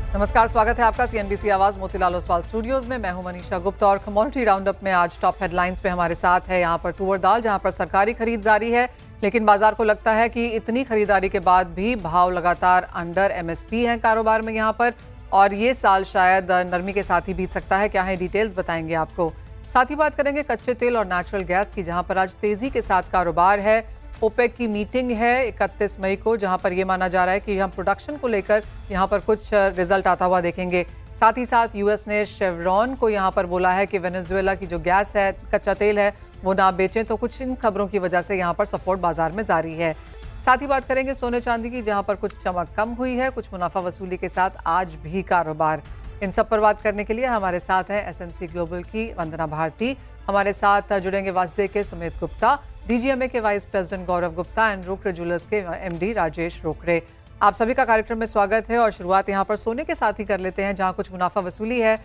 नमस्कार, स्वागत है आपका सीएनबीसी आवाज मोतीलाल ओसवाल स्टूडियोज में। मैं हूं मनीषा गुप्ता और कमोडिटी राउंडअप में आज टॉप हेडलाइंस पे हमारे साथ है यहां पर तुअर दाल, जहां पर सरकारी खरीद जारी है, लेकिन बाजार को लगता है कि इतनी खरीदारी के बाद भी भाव लगातार अंडर एमएसपी है कारोबार में यहां पर, और ये साल शायद नरमी के साथ ही बीत सकता है। क्या है डिटेल्स बताएंगे आपको। साथ ही बात करेंगे कच्चे तेल और नेचुरल गैस की, जहां पर आज तेजी के साथ कारोबार है। ओपेक की मीटिंग है 31 मई को, जहां पर यह माना जा रहा है कि हम प्रोडक्शन को लेकर यहां पर कुछ रिजल्ट आता हुआ देखेंगे। साथ ही साथ यूएस ने शेवरॉन को यहां पर बोला है कि वेनेजुएला की जो गैस है, कच्चा तेल है, वो ना बेचें। तो कुछ इन खबरों की वजह से यहां पर सपोर्ट बाजार में जारी है। साथ ही बात करेंगे सोने चांदी की, जहां पर कुछ चमक कम हुई है, कुछ मुनाफा वसूली के साथ आज भी कारोबार। इन सब पर बात करने के लिए हमारे साथ हैं एसएनसी ग्लोबल की वंदना भारती, हमारे साथ जुड़ेंगे वासदे के सुमित गुप्ता, डीजीएमए के vice president Gaurav Gupta and Rokde jewellers के एमडी राजेश रोकड़े। आप सभी का कार्यक्रम में स्वागत है और शुरुआत यहां पर सोने के साथ ही कर लेते हैं, जहां कुछ मुनाफा वसूली है।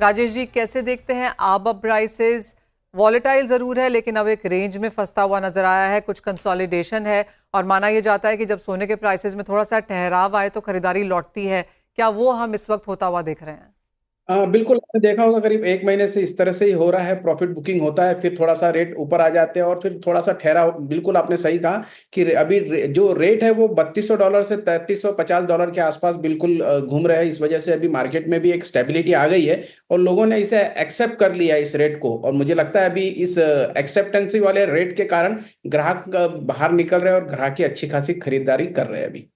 राजेश जी, कैसे देखते हैं आप? अब प्राइसेस वॉलेटाइल जरूर है, लेकिन अब एक रेंज में फंसता हुआ नजर आया है, कुछ कंसोलिडेशन है और माना यह जाता है कि जब सोने के प्राइसेस में थोड़ा सा ठहराव आए तो खरीदारी लौटती है। क्या वो हम इस वक्त होता हुआ देख रहे हैं? बिल्कुल, आपने देखा होगा करीब एक महीने से इस तरह से ही हो रहा है। प्रॉफिट बुकिंग होता है, फिर थोड़ा सा रेट ऊपर आ जाते हैं और फिर थोड़ा सा ठहरा। बिल्कुल आपने सही कहा कि अभी जो रेट है वो $3200 से $3350 के आसपास बिल्कुल घूम रहे हैं। इस वजह से अभी मार्केट में भी एक स्टेबिलिटी आ गई है और लोगों ने इसे एक्सेप्ट कर लिया इस रेट को। और मुझे लगता है अभी इस एक्सेप्टेंसी वाले रेट के कारण ग्राहक बाहर निकल रहे हैं और ग्राहक की अच्छी खासी खरीदारी कर रहे हैं अभी।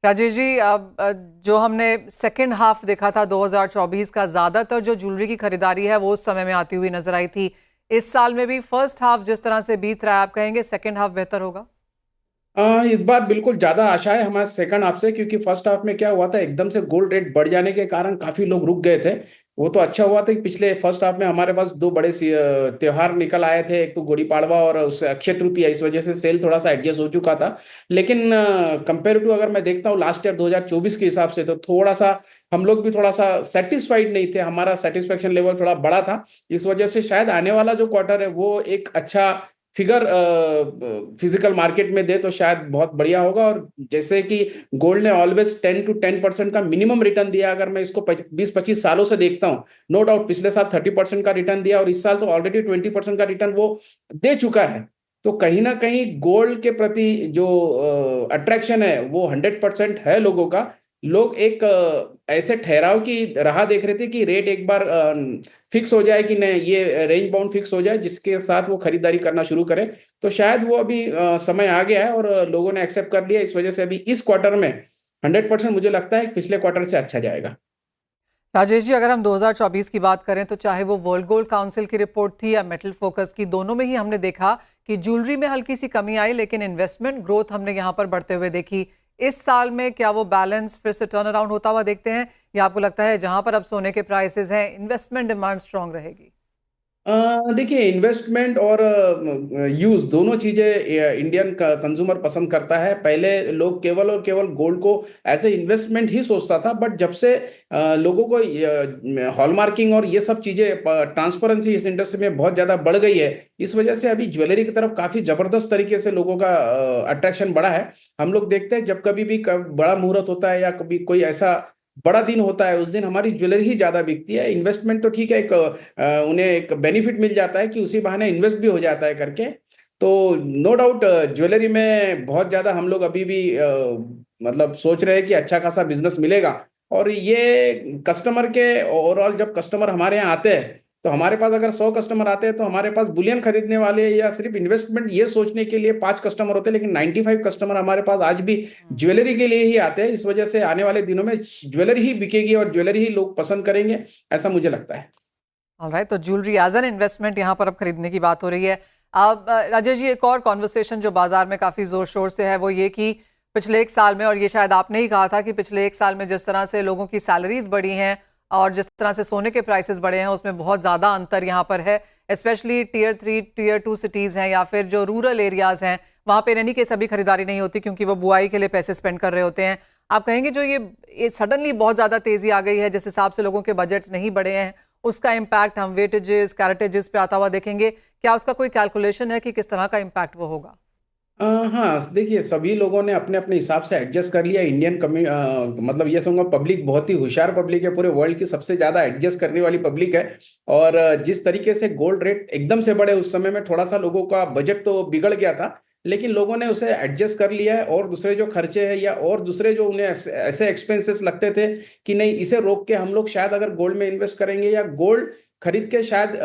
राजेश जी, अब जो हमने सेकंड हाफ देखा था 2024 का, ज्यादातर जो ज्वेलरी की खरीदारी है वो उस समय में आती हुई नजर आई थी। इस साल में भी फर्स्ट हाफ जिस तरह से बीत रहा है, आप कहेंगे सेकंड हाफ बेहतर होगा? इस बार बिल्कुल ज्यादा आशा है हमारे सेकंड हाफ से, क्योंकि फर्स्ट हाफ में क्या हुआ था, एकदम से गोल्ड रेट बढ़ जाने के कारण काफी लोग रुक गए थे। वो तो अच्छा हुआ था कि पिछले फर्स्ट हाफ में हमारे पास दो बड़े त्योहार निकल आए थे, एक तो गुड़ी पाड़वा और उस अक्षय तृतीया। इस वजह से सेल थोड़ा सा एडजस्ट हो चुका था। लेकिन कंपेयर टू अगर मैं देखता हूँ लास्ट ईयर 2024 के हिसाब से, तो थोड़ा सा हम लोग भी थोड़ा सा सेटिस्फाइड नहीं थे। हमारा सेटिस्फेक्शन लेवल थोड़ा बड़ा था। इस वजह से शायद आने वाला जो क्वार्टर है वो एक अच्छा फिगर फिजिकल मार्केट में दे तो शायद बहुत बढ़िया होगा। और जैसे कि गोल्ड ने ऑलवेज 10 to 10% का मिनिमम रिटर्न दिया, अगर मैं इसको 20-25 सालों से देखता हूँ, नो डाउट पिछले साल 30% का रिटर्न दिया और इस साल तो ऑलरेडी 20% का रिटर्न वो दे चुका है। तो कहीं ना कहीं गोल्ड के प्रति जो अट्रैक्शन है वो 100% है लोगों का। लोग एक ऐसे ठहराव की राह देख रहे थे कि रेट एक बार फिक्स हो जाए, कि नहीं ये रेंज बाउंड फिक्स हो जाए जिसके साथ वो खरीदारी करना शुरू करें। तो शायद वो अभी समय आ गया है और लोगों ने एक्सेप्ट कर लिया। इस वजह से अभी इस क्वार्टर में 100% मुझे लगता है पिछले क्वार्टर से अच्छा जाएगा। राजेश जी, अगर हम 2024 की बात करें तो चाहे वो वर्ल्ड गोल्ड काउंसिल की रिपोर्ट थी या मेटल फोकस की, दोनों में ही हमने देखा कि ज्वेलरी में हल्की सी कमी आई, लेकिन इन्वेस्टमेंट ग्रोथ हमने यहाँ पर बढ़ते हुए देखी। इस साल में क्या वो बैलेंस फिर से टर्न अराउंड होता हुआ देखते हैं, या आपको लगता है जहां पर अब सोने के प्राइसेस हैं, इन्वेस्टमेंट डिमांड स्ट्रांग रहेगी? देखिए, इन्वेस्टमेंट और यूज दोनों चीजें इंडियन कंज्यूमर पसंद करता है। पहले लोग केवल और केवल गोल्ड को एज ए इन्वेस्टमेंट ही सोचता था, बट जब से लोगों को हॉलमार्किंग और ये सब चीजें, ट्रांसपेरेंसी इस इंडस्ट्री में बहुत ज्यादा बढ़ गई है, इस वजह से अभी ज्वेलरी की तरफ काफी जबरदस्त तरीके से लोगों का अट्रैक्शन बढ़ा है। हम लोग देखते हैं जब कभी भी बड़ा मुहूर्त होता है या कभी कोई ऐसा बड़ा दिन होता है, उस दिन हमारी ज्वेलरी ही ज्यादा बिकती है। इन्वेस्टमेंट तो ठीक है, एक उन्हें एक बेनिफिट मिल जाता है कि उसी बहाने इन्वेस्ट भी हो जाता है करके। तो नो डाउट ज्वेलरी में बहुत ज्यादा हम लोग अभी भी मतलब सोच रहे हैं कि अच्छा खासा बिजनेस मिलेगा। और ये कस्टमर के ओवरऑल, जब कस्टमर हमारे यहाँ आते हैं तो हमारे पास अगर 100 कस्टमर आते हैं तो हमारे पास बुलियन खरीदने वाले या सिर्फ इन्वेस्टमेंट ये सोचने के लिए 5 कस्टमर होते हैं, लेकिन 95 कस्टमर हमारे पास आज भी ज्वेलरी के लिए ही आते हैं। इस वजह से आने वाले दिनों में ज्वेलरी ही बिकेगी और ज्वेलरी ही लोग पसंद करेंगे, ऐसा मुझे लगता है। ऑलराइट, तो ज्वेलरी एज एन इन्वेस्टमेंट यहाँ पर अब खरीदने की बात हो रही है। अब राजेश जी, एक और कॉन्वर्सेशन जो बाजार में काफी जोर शोर से है वो ये कि पिछले एक साल में, और ये शायद आपने ही कहा था कि पिछले एक साल में जिस तरह से लोगों की सैलरीज बढ़ी हैं और जिस तरह से सोने के प्राइसेस बढ़े हैं, उसमें बहुत ज़्यादा अंतर यहाँ पर है। स्पेशली टियर 3 टियर 2 सिटीज़ हैं या फिर जो रूरल एरियाज़ हैं, वहाँ पे यानी कि सभी खरीदारी नहीं होती क्योंकि वो बुआई के लिए पैसे स्पेंड कर रहे होते हैं। आप कहेंगे जो ये सडनली बहुत ज़्यादा तेज़ी आ गई है, जिस हिसाब से लोगों के बजट्स नहीं बढ़े हैं, उसका इम्पैक्ट हम वेटेजेस कैरेटेजेस पे आता हुआ देखेंगे। क्या उसका कोई कैलकुलेशन है कि किस तरह का इम्पैक्ट वो होगा? हाँ, देखिए सभी लोगों ने अपने अपने हिसाब से एडजस्ट कर लिया। मतलब ये समझो पब्लिक बहुत ही होशियार पब्लिक है, पूरे वर्ल्ड की सबसे ज्यादा एडजस्ट करने वाली पब्लिक है। और जिस तरीके से गोल्ड रेट एकदम से बढ़े उस समय में थोड़ा सा लोगों का बजट तो बिगड़ गया था, लेकिन लोगों ने उसे एडजस्ट कर लिया है। और दूसरे जो खर्चे हैं या और दूसरे जो उन्हें ऐसे एक्सपेंसेस लगते थे कि नहीं, इसे रोक के हम लोग शायद अगर गोल्ड में इन्वेस्ट करेंगे या गोल्ड खरीद के शायद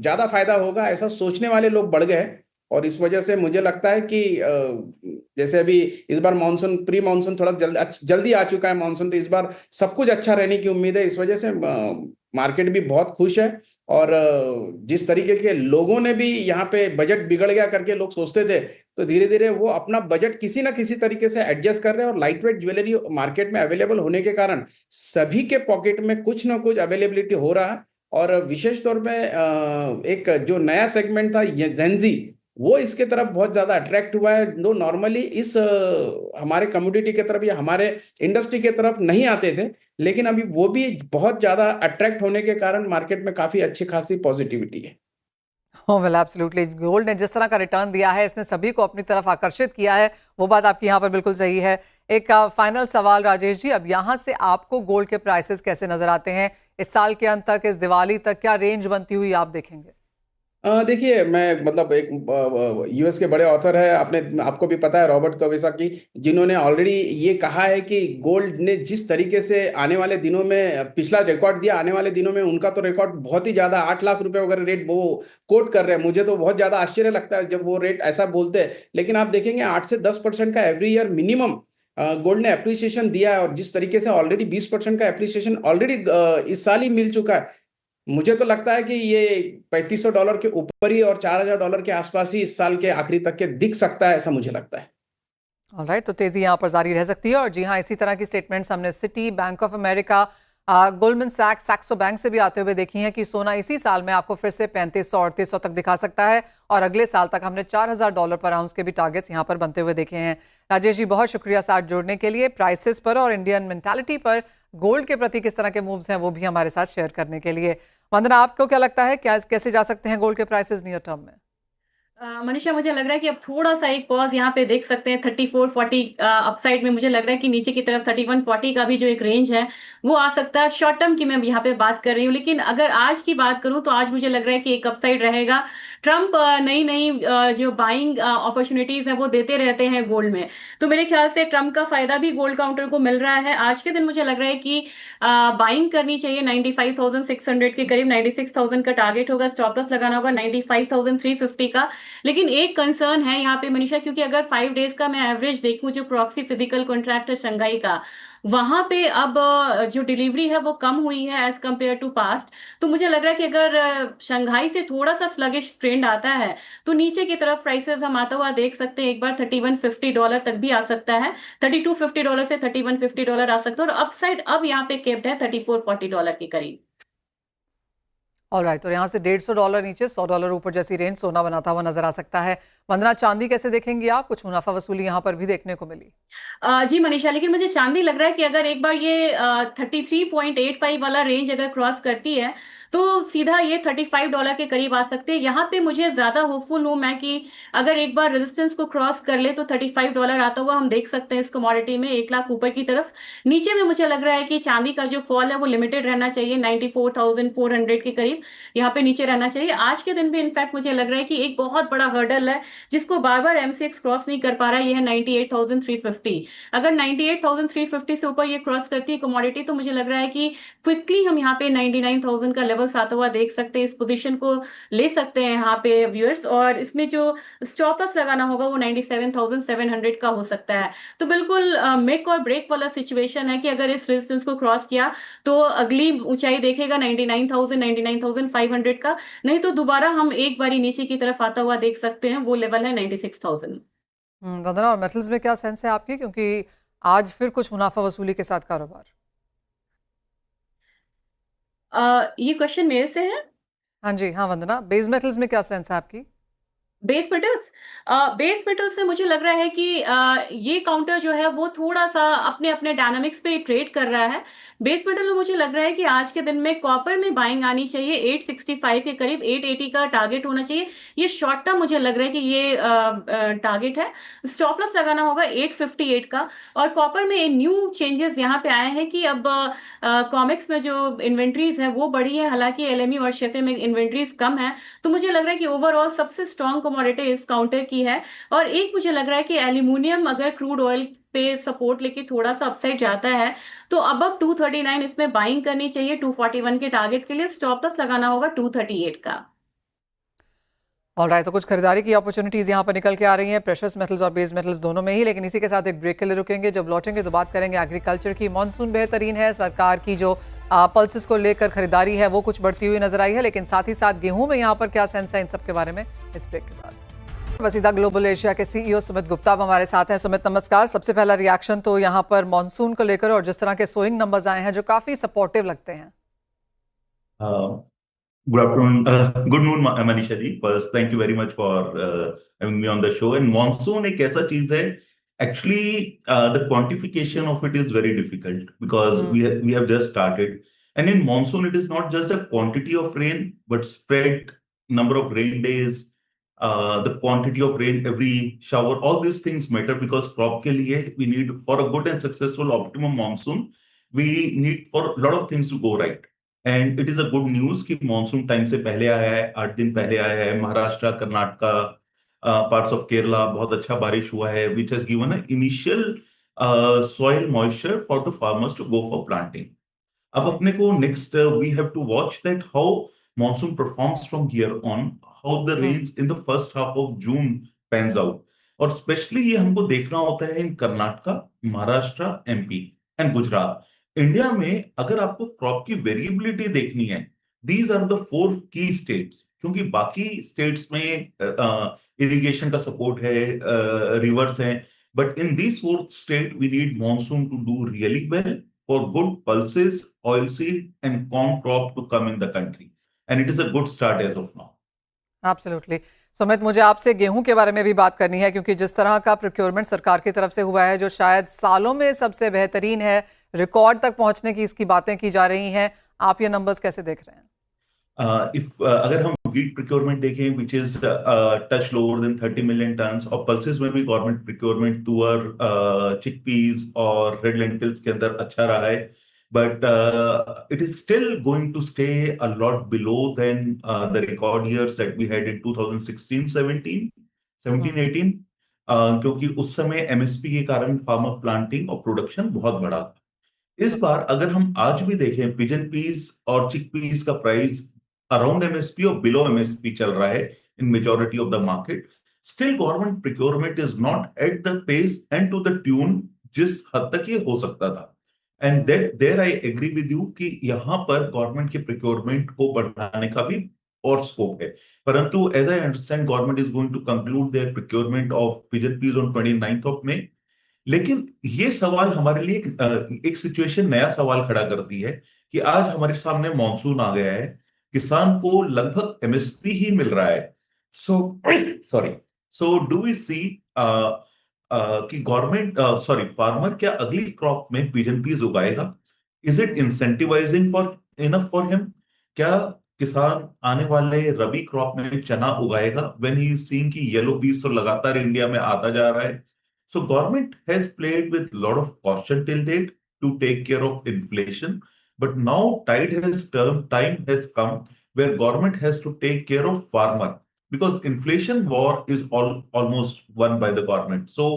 ज्यादा फायदा होगा, ऐसा सोचने वाले लोग बढ़ गए हैं। और इस वजह से मुझे लगता है कि जैसे अभी इस बार मानसून, प्री मानसून थोड़ा जल्दी आ चुका है मानसून, तो इस बार सब कुछ अच्छा रहने की उम्मीद है। इस वजह से मार्केट भी बहुत खुश है। और जिस तरीके के लोगों ने भी यहाँ पे बजट बिगड़ गया करके लोग सोचते थे, तो धीरे धीरे वो अपना बजट किसी ना किसी तरीके से एडजस्ट कर रहे हैं। और लाइट वेट ज्वेलरी मार्केट में अवेलेबल होने के कारण सभी के पॉकेट में कुछ ना कुछ अवेलेबिलिटी हो रहा है। और विशेष तौर पे एक जो नया सेगमेंट था ये जेंजी, वो इसके तरफ बहुत ज्यादा अट्रैक्ट हुआ है। जो नॉर्मली इस हमारे कम्युनिटी के तरफ या हमारे इंडस्ट्री के तरफ नहीं आते थे, लेकिन अभी वो भी बहुत ज्यादा अट्रैक्ट होने के कारण मार्केट में काफी अच्छी खासी पॉजिटिविटी है। ओह वेल एब्सोल्युटली, गोल्ड ने जिस तरह का रिटर्न दिया है इसने सभी को अपनी तरफ आकर्षित किया है, वो बात आपकी यहाँ पर बिल्कुल सही है। एक फाइनल सवाल राजेश जी, अब यहाँ से आपको गोल्ड के प्राइसेस कैसे नजर आते हैं? इस साल के अंत तक, इस दिवाली तक क्या रेंज बनती हुई आप देखेंगे? देखिए, मैं मतलब एक यूएस के बड़े ऑथर है, आपने आपको भी पता है, रॉबर्ट कविसाकी, जिन्होंने ऑलरेडी ये कहा है कि गोल्ड ने जिस तरीके से आने वाले दिनों में पिछला रिकॉर्ड दिया, आने वाले दिनों में उनका तो रिकॉर्ड बहुत ही ज्यादा 8 लाख रुपए वगैरह रेट वो कोट कर रहे हैं। मुझे तो बहुत ज्यादा आश्चर्य लगता है जब वो रेट ऐसा बोलते हैं। लेकिन आप देखेंगे 8 से 10% का एवरी ईयर मिनिमम गोल्ड ने अप्रिसिएशन दिया है। और जिस तरीके से ऑलरेडी 20% का अप्रिसिएशन ऑलरेडी इस साल ही मिल चुका है, मुझे तो लगता है कि ये $3500 के ऊपर ही और $4000 के आसपास ही इस साल के आखिरी तक के दिख सकता है, ऐसा मुझे लगता है। ऑलराइट, तो तेजी यहाँ पर जारी रह सकती है। और जी हाँ, इसी तरह की स्टेटमेंट्स हमने Citi, bank of America, Goldman सैक्स, सैक्सो बैंक से भी आते हुए देखी हैं कि सोना इसी साल में आपको फिर से 3500 तक दिखा सकता है। और अगले साल तक हमने $4000 पर आउंस के भी टारगेट्स यहाँ पर बनते हुए देखे हैं। राजेश जी, बहुत शुक्रिया साथ जोड़ने के लिए, प्राइसेस पर और इंडियन मेंटालिटी पर गोल्ड के प्रति किस तरह के मूव्स हैं वो भी हमारे साथ शेयर करने के लिए। वंदना, आपको क्या लगता है, क्या कैसे जा सकते हैं गोल्ड के प्राइसेस नियर टर्म में? मनीषा, मुझे लग रहा है कि अब थोड़ा सा एक पॉज यहाँ पे देख सकते हैं 3440 अपसाइड में। मुझे लग रहा है कि नीचे की तरफ 3140 का भी जो एक रेंज है वो आ सकता है। शॉर्ट टर्म की मैं यहाँ पे बात कर रही हूँ, लेकिन अगर आज की बात करूँ तो आज मुझे लग रहा है कि एक अपसाइड रहेगा। ट्रम्प नई नई जो बाइंग अपॉर्चुनिटीज है वो देते रहते हैं गोल्ड में, तो मेरे ख्याल से ट्रम्प का फायदा भी गोल्ड काउंटर को मिल रहा है। आज के दिन मुझे लग रहा है कि बाइंग करनी चाहिए 95,600 के करीब। 96,000 का टारगेट होगा, स्टॉप लॉस लगाना होगा 95,350 का। लेकिन एक कंसर्न है यहाँ पे मनीषा, क्योंकि अगर 5 डेज का मैं एवरेज देखूं जो प्रॉक्सी फिजिकल कॉन्ट्रैक्ट है शंघाई का, वहां पे अब जो डिलीवरी है वो कम हुई है एज कंपेयर टू पास्ट। तो मुझे लग रहा है कि अगर शंघाई से थोड़ा सा स्लगिश ट्रेंड आता है तो नीचे की तरफ प्राइसेस हम आता हुआ देख सकते हैं। एक बार $3150 तक भी आ सकता है, $3250 से $3150 आ सकता है। और अपसाइड अब यहाँ पे केप्ड है $3440 के करीब। ऑलराइट, तो यहाँ से $150 नीचे, $100 ऊपर जैसी रेंज सोना बनाता हुआ नजर आ सकता है। वंदना, चांदी कैसे देखेंगी आप? कुछ मुनाफा वसूली यहाँ पर भी देखने को मिली। जी मनीषा, लेकिन मुझे चांदी लग रहा है कि अगर एक बार ये 33.85 वाला रेंज अगर क्रॉस करती है तो सीधा ये $35 के करीब आ सकते हैं। यहाँ पे मुझे ज्यादा होपफुल हूं मैं कि अगर एक बार रेजिस्टेंस को क्रॉस कर ले तो $35 आता हुआ हम देख सकते हैं इस कमोडिटी में 1 लाख ऊपर की तरफ। नीचे में मुझे लग रहा है कि चांदी का जो फॉल है वो लिमिटेड रहना चाहिए, 94,400 के करीब यहाँ पे नीचे रहना चाहिए। आज के दिन भी इनफैक्ट मुझे लग रहा है कि एक बहुत बड़ा हर्डल है जिसको बार बार MCX क्रॉस नहीं कर पा रहा है, ये है 98,350। अगर 98,350 से ऊपर ये क्रॉस करती है कमोडिटी तो मुझे लग रहा है कि क्विकली हम यहाँ पे 99,000 का लेवल आता हुआ देख सकते हैं। इस पोजीशन को ले सकते हैं यहाँ पे व्यूअर्स, और इसमें जो स्टॉप लॉस लगाना होगा वो 97,700 का हो सकता है। तो बिल्कुल मेक और ब्रेक वाला सिचुएशन है कि अगर इस रेजिस्टेंस को क्रॉस किया तो अगली ऊंचाई देखेगा 99,000 99,500 का, नहीं तो दोबारा हम एक बारी नीचे की तरफ आता हुआ देख सकते हैं, वो लेवल है 96,000। वंदना, और मेटल्स में क्या सेंस है आपकी, क्योंकि आज फिर कुछ मुनाफा वसूली के साथ कारोबार? ये क्वेश्चन मेरे से है? हाँ जी, हाँ वंदना, बेस मेटल्स में क्या सेंस है आपकी? बेस मेटल्स से मुझे लग रहा है कि ये काउंटर जो है वो थोड़ा सा अपने अपने डायनामिक्स पे ट्रेड कर रहा है। बेस मेटल में मुझे लग रहा है कि आज के दिन में कॉपर में बाइंग आनी चाहिए 865 के करीब, 880 का टारगेट होना चाहिए। ये शॉर्ट टर्म मुझे लग रहा है कि ये टारगेट है। स्टॉप लॉस लगाना होगा 858 का। और कॉपर में न्यू चेंजेस यहाँ पे आए हैं कि अब कॉमिक्स में जो इन्वेंट्रीज है वो बढ़ी है, हालांकि एलएमई और शेफे में इन्वेंट्रीज कम है। तो मुझे लग रहा है कि ओवरऑल सबसे स्ट्रॉन्ग कमोडिटी इस काउंटर की है। और एक मुझे लग रहा है कि एल्यूमिनियम अगर क्रूड ऑयल पे सपोर्ट लेके थोड़ा सा अपसाइड जाता है तो अब 239 इसमें बाइंग करनी चाहिए 241 के टारगेट के लिए। स्टॉप लॉस लगाना होगा 238 का। ऑलराइट, तो कुछ खरीदारी की अपॉर्चुनिटीज यहाँ पर निकल के आ रही हैं प्रेशियस मेटल्स और बेस मेटल्स दोनों में ही, लेकिन इसी के साथ एक ब्रेक के लिए रुकेंगे। जब लौटेंगे तो बात करेंगे एग्रीकल्चर की। मॉनसून बेहतरीन है, सरकार की जो पल्सेस को लेकर खरीदारी है वो कुछ बढ़ती हुई नजर आई है, लेकिन साथ ही साथ गेहूं में यहाँ पर क्या सेंस है, इन सब के बारे में इस ब्रेक के बाद। वसीदा ग्लोबल एशिया के सीईओ सुमित गुप्ता अब हमारे साथ हैं। सुमित नमस्कार। सबसे पहला रिएक्शन तो यहाँ पर मॉनसून को लेकर और जिस तरह के सोइंग नंबर्स आए हैं जो काफी सपोर्टिव लगते हैं। Good afternoon. Good noon, Manisha ji. First, thank you very much for having me on the show. And monsoon एक ऐसा चीज है, actually, the quantification of it is very difficult because we have just started. And in monsoon, it is not just a quantity of rain, but spread, number of rain days, the quantity of rain every shower. All these things matter because crop के लिए we need, for a good and successful optimum monsoon, we need for a lot of things to go right. And it is a good news कि monsoon time से पहले आया है, 8 दिन पहले आया है। महाराष्ट्र, कर्नाटका, पार्ट्स ऑफ केरला बहुत अच्छा बारिश हुआ है, which has given a initial soil moisture for the farmers to go for planting. अब अपने को next we have to watch that how monsoon performs from here on, how the rains in the first half of June pans out. और specially ये हमको देखना होता है in Karnataka, Maharashtra, MP and Gujarat. India में अगर आपको क्रॉप की वेरिएबिलिटी देखनी है, दीज आर द 4 की स्टेट्स, क्योंकि बाकी स्टेट्स में इरिगेशन का सपोर्ट है, रिवर्स है, but in this 4 state we need monsoon to do really well for good pulses, oil seed and corn crop to come in the country, and it is a good start as of now. Absolutely. Sumit, मुझे आपसे गेहूं के बारे में भी बात करनी है, क्योंकि जिस तरह का प्रोक्योरमेंट सरकार की तरफ से हुआ है जो शायद सालों में सबसे बेहतरीन है, रिकॉर्ड तक पहुंचने की इसकी बातें की जा रही हैं, आप ये नंबर्स कैसे देख रहे हैं? अगर हम wheat procurement देखें, which is touch lower than 30 million tons, और pulses में भी गवर्नमेंट procurement तुअर, chickpeas और red lentils के अंदर अच्छा रहा है, but it is still going to stay a lot below than the record years that we had in 2016-17, 17-18, क्योंकि उस समय MSP के कारण फार्मर प्लांटिंग और प्रोडक्शन बहुत बड़ा था। इस बार अगर हम आज भी देखें, पिजन पीस और चिक पीस का प्राइस अराउंड एमएसपी और बिलो एमएसपी चल रहा है in majority of the market. Still government procurement is not at the pace and to the tune जिस हद तक ये हो सकता था। And there I agree with you कि यहाँ पर गवर्नमेंट के प्रोक्योरमेंट को बढ़ाने का भी और स्कोप है, परंतु as I understand government is going to conclude their procurement of pigeon peas on 29th of May। लेकिन ये सवाल हमारे लिए एक सिचुएशन, नया सवाल खड़ा करती है कि आज हमारे सामने मॉनसून आ गया है, किसान को लगभग एमएसपी ही मिल रहा है। सो डू वी सी कि गवर्नमेंट फार्मर क्या अगली क्रॉप में पिजन पीस उगाएगा? Is it incentivising for enough for him? क्या किसान आने वाले रबी क्रॉप में चना उगाएगा व्हेन ही इज सीइंग कि येलो पीस तो लगातार इंडिया में आता जा रहा है? So government has played with a lot of caution till date to take care of inflation, but now time has come where government has to take care of farmer, because inflation war is almost won by the government. So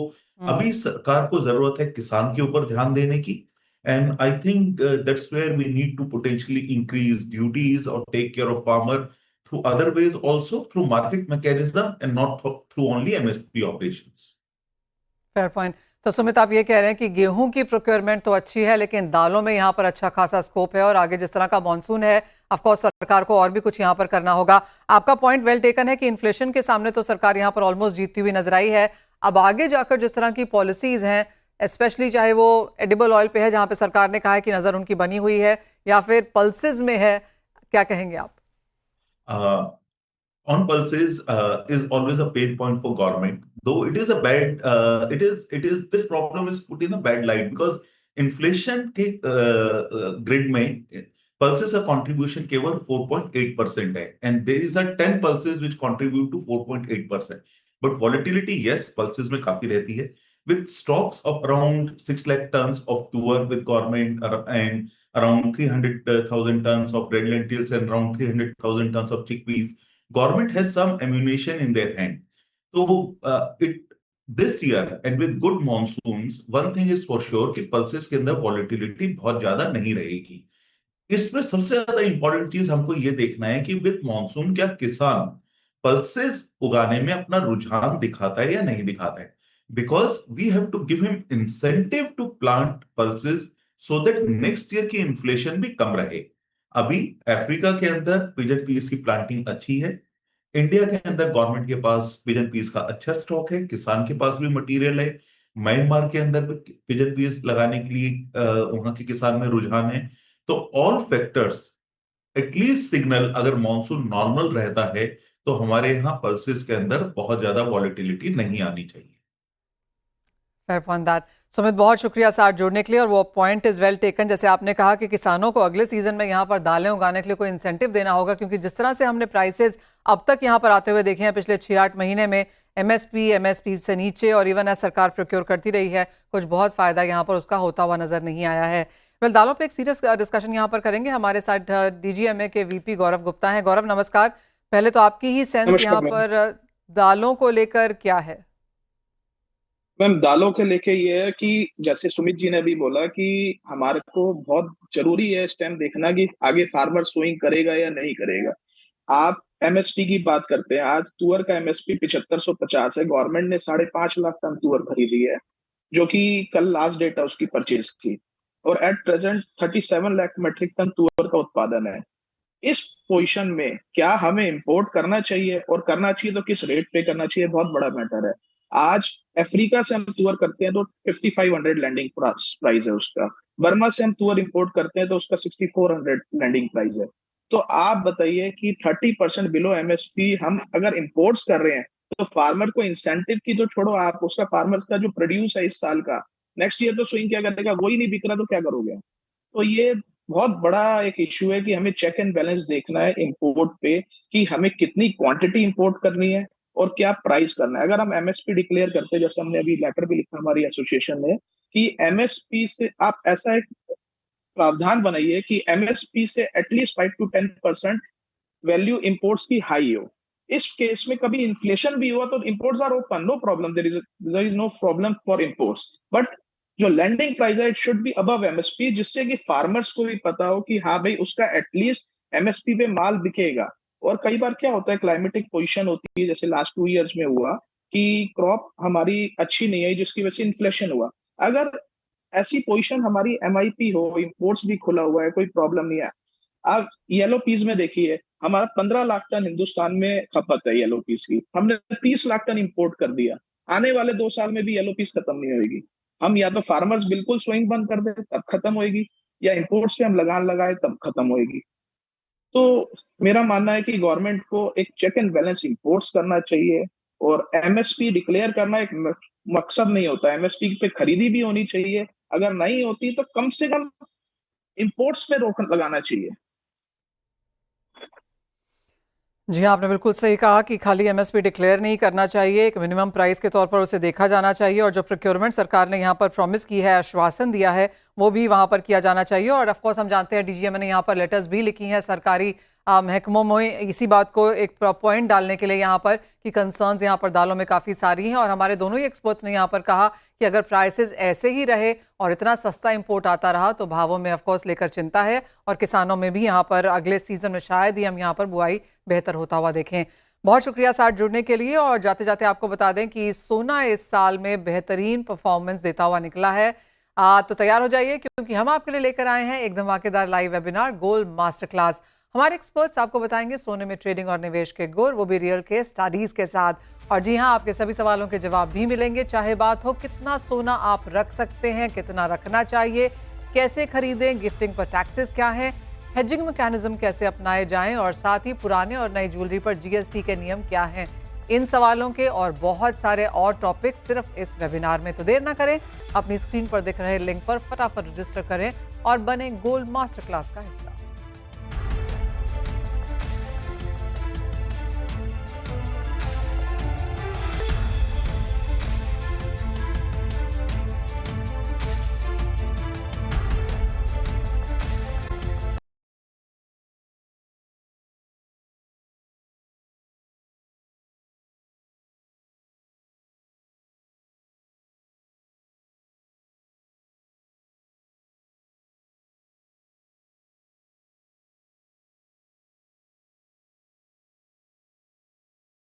अभी सरकार को जरूरत है किसान के ऊपर ध्यान देने की, and I think that's where we need to potentially increase duties or take care of farmer through other ways, also through market mechanism and not through only MSP operations. Fair point. तो सुमित, आप ये कह रहे हैं कि गेहूं की procurement तो अच्छी है, लेकिन दालों में यहाँ पर अच्छा खासा स्कोप है, और आगे जिस तरह का मॉनसून है ऑफ कोर्स सरकार को और भी कुछ यहाँ पर करना होगा। आपका पॉइंट वेल टेकन है कि इन्फ्लेशन के सामने तो सरकार यहाँ पर ऑलमोस्ट जीतती हुई नजर आई है। अब आगे जाकर जिस तरह की पॉलिसीज हैं, स्पेशली चाहे वो एडिबल ऑयल पे है जहाँ पे सरकार ने कहा है कि नजर उनकी बनी हुई है, या फिर पल्सेज में है, क्या कहेंगे आप? on pulses is always a pain point for government, though it is a bad it is this problem is put in a bad light because inflation के ग्रिड में pulses का contribution केवल 4.8% है, and there is a 10 pulses which contribute to 4.8%, but volatility yes pulses में काफी रहती है, with stocks of around 6 lakh tons of tuar with government and around 300,000 tons of red lentils and around 300,000 tons of chickpeas. Government has some ammunition in their hand. So this year and with good monsoons, one thing is for sure कि pulses के अंदर volatility बहुत ज्यादा नहीं रहेगी. इसमें सबसे ज्यादा इंपॉर्टेंट चीज हमको ये देखना है कि विद मॉनसून क्या किसान पल्सेस उगाने में अपना रुझान दिखाता है या नहीं दिखाता है, because we have to give him incentive to plant pulses so that next year की इन्फ्लेशन भी कम रहे. अभी अफ्रीका के अंदर पिजन पीस की प्लांटिंग अच्छी है, इंडिया के अंदर गवर्नमेंट के पास पिजन पीस का अच्छा स्टॉक है, किसान के पास भी मटेरियल है, म्यांमार के अंदर भी पिजन पीस लगाने के लिए वहां के किसान में रुझान है. तो ऑल फैक्टर्स एटलीस्ट सिग्नल अगर मॉनसून नॉर्मल रहता है तो हमारे यहाँ पल्सेस के अंदर बहुत ज्यादा वॉलेटिलिटी नहीं आनी चाहिए. Fair point that. सुमित, बहुत शुक्रिया साथ जुड़ने के लिए, और वो पॉइंट इज वेल टेकन. जैसे आपने कहा कि किसानों को अगले सीजन में यहाँ पर दालें उगाने के लिए कोई इंसेंटिव देना होगा, क्योंकि जिस तरह से हमने प्राइसेस अब तक यहाँ पर आते हुए देखे हैं पिछले 6-8 महीने में, एमएसपी से नीचे और इवन सरकार प्रोक्योर करती रही है, कुछ बहुत फायदा यहाँ पर उसका होता हुआ नजर नहीं आया है. वेल, दालों पे एक सीरियस डिस्कशन यहाँ पर करेंगे. हमारे साथ डीजीएमए के वीपी गौरव गुप्ता हैं. गौरव नमस्कार. पहले तो आपकी ही सेंस यहाँ पर दालों को लेकर क्या है? मैम, दालों के लेके ये है कि जैसे सुमित जी ने भी बोला कि हमारे को बहुत जरूरी है इस टाइम देखना कि आगे फार्मर सोइंग करेगा या नहीं करेगा. आप एमएसपी की बात करते हैं, आज तुअर का एमएसपी 7550 है. गवर्नमेंट ने 5.5 लाख टन तुअर खरीदी है, जो कि कल लास्ट डेट है उसकी परचेज की, और at present 37 lakh metric ton tur का उत्पादन है. इस पोजीशन में क्या हमें इंपोर्ट करना चाहिए, और करना चाहिए तो किस रेट पे करना चाहिए, बहुत बड़ा मैटर है. आज अफ्रीका से हम तुअर करते हैं तो 5500 लैंडिंग प्राइस है उसका. बर्मा से हम तुअर इंपोर्ट करते हैं तो उसका 6400 लैंडिंग प्राइस है. तो आप बताइए कि 30% बिलो एमएसपी हम अगर इंपोर्ट्स कर रहे हैं तो फार्मर को इंसेंटिव की तो छोड़ो, आप उसका फार्मर का जो प्रोड्यूस है इस साल का, नेक्स्ट ईयर तो स्विंग क्या करेगा, वो ही नहीं बिक रहा तो क्या करोगे. तो ये बहुत बड़ा एक इश्यू है कि हमें चेक एंड बैलेंस देखना है इंपोर्ट पे कि हमें कितनी क्वांटिटी इंपोर्ट करनी है और क्या प्राइस करना है. अगर हम एमएसपी डिक्लेयर करते हैं, जैसे हमने अभी लेटर भी लिखा हमारी एसोसिएशन ने कि एमएसपी से आप ऐसा एक प्रावधान बनाइए कि एमएसपी से एटलीस्ट 5 to 10% वैल्यू इंपोर्ट्स की हाई हो. इस केस में कभी इन्फ्लेशन भी हुआ तो imports are open, no problem, there is no problem for imports, but जो लैंडिंग प्राइस है it should be above MSP, जिससे कि फार्मर्स को भी पता हो कि हाँ भाई उसका एटलीस्ट एमएसपी पे माल बिकेगा. और कई बार क्या होता है, क्लाइमेटिक पोजीशन होती है, जैसे लास्ट 2 इयर्स में हुआ कि क्रॉप हमारी अच्छी नहीं आई जिसकी वजह से इन्फ्लेशन हुआ. अगर ऐसी पोजीशन हमारी एमआईपी हो, इंपोर्ट्स भी खुला हुआ है, कोई प्रॉब्लम नहीं है. अब येलो पीस में देखिए, हमारा 15 लाख टन हिंदुस्तान में खपत है येलो पीस की, हमने 30 लाख टन इंपोर्ट कर दिया. आने वाले 2 साल में भी येलो पीस खत्म नहीं होगी. हम या तो फार्मर्स बिल्कुल स्विंग बंद कर दे तब खत्म होगी, या इंपोर्ट्स पे हम लगान लगाए तब खत्म होगी. तो मेरा मानना है कि गवर्नमेंट को एक चेक एंड बैलेंस इंपोर्ट्स करना चाहिए, और एमएसपी डिक्लेयर करना एक मकसद नहीं होता. एमएसपी पे खरीदी भी होनी चाहिए, अगर नहीं होती तो कम से कम इंपोर्ट्स पे रोक लगाना चाहिए. जी हाँ, आपने बिल्कुल सही कहा कि खाली एमएसपी डिक्लेयर नहीं करना चाहिए, एक मिनिमम प्राइस के तौर पर उसे देखा जाना चाहिए, और जो प्रोक्योरमेंट सरकार ने यहाँ पर प्रॉमिस की है, आश्वासन दिया है, वो भी वहाँ पर किया जाना चाहिए. और ऑफ कोर्स हम जानते हैं डीजीएमए ने यहाँ पर लेटर्स भी लिखी हैं सरकारी महकमों में इसी बात को एक पॉइंट डालने के लिए यहाँ पर कि कंसर्न्स यहाँ पर दालों में काफ़ी सारी हैं. और हमारे दोनों ही एक्सपर्ट्स ने यहाँ पर कहा कि अगर प्राइसेस ऐसे ही रहे और इतना सस्ता इंपोर्ट आता रहा तो भावों में ऑफ कोर्स लेकर चिंता है, और किसानों में भी यहाँ पर अगले सीजन में शायद ही हम यहाँ पर बुआई बेहतर होता हुआ देखें. बहुत शुक्रिया साथ जुड़ने के लिए. और जाते जाते आपको बता दें कि सोना इस साल में बेहतरीन परफॉर्मेंस देता हुआ निकला है. तो तैयार हो जाइए, क्योंकि हम आपके लिए लेकर आए हैं एक धमाकेदार live webinar, gold master class. हमारे एक्सपर्ट्स आपको बताएंगे सोने में ट्रेडिंग और निवेश के गुर, वो भी रियल केस स्टडीज के साथ. और जी हाँ, आपके सभी सवालों के जवाब भी मिलेंगे, चाहे बात हो कितना सोना आप रख सकते हैं, कितना रखना चाहिए, कैसे खरीदें, गिफ्टिंग पर टैक्सेस क्या है, हेजिंग मैकेनिज्म कैसे अपनाए जाएं और साथ ही पुराने और नई ज्वेलरी पर जीएसटी के नियम क्या हैं। इन सवालों के और बहुत सारे और टॉपिक्स सिर्फ इस वेबिनार में। तो देर ना करें, अपनी स्क्रीन पर दिख रहे लिंक पर फटाफट रजिस्टर करें और बने गोल्ड मास्टर क्लास का हिस्सा।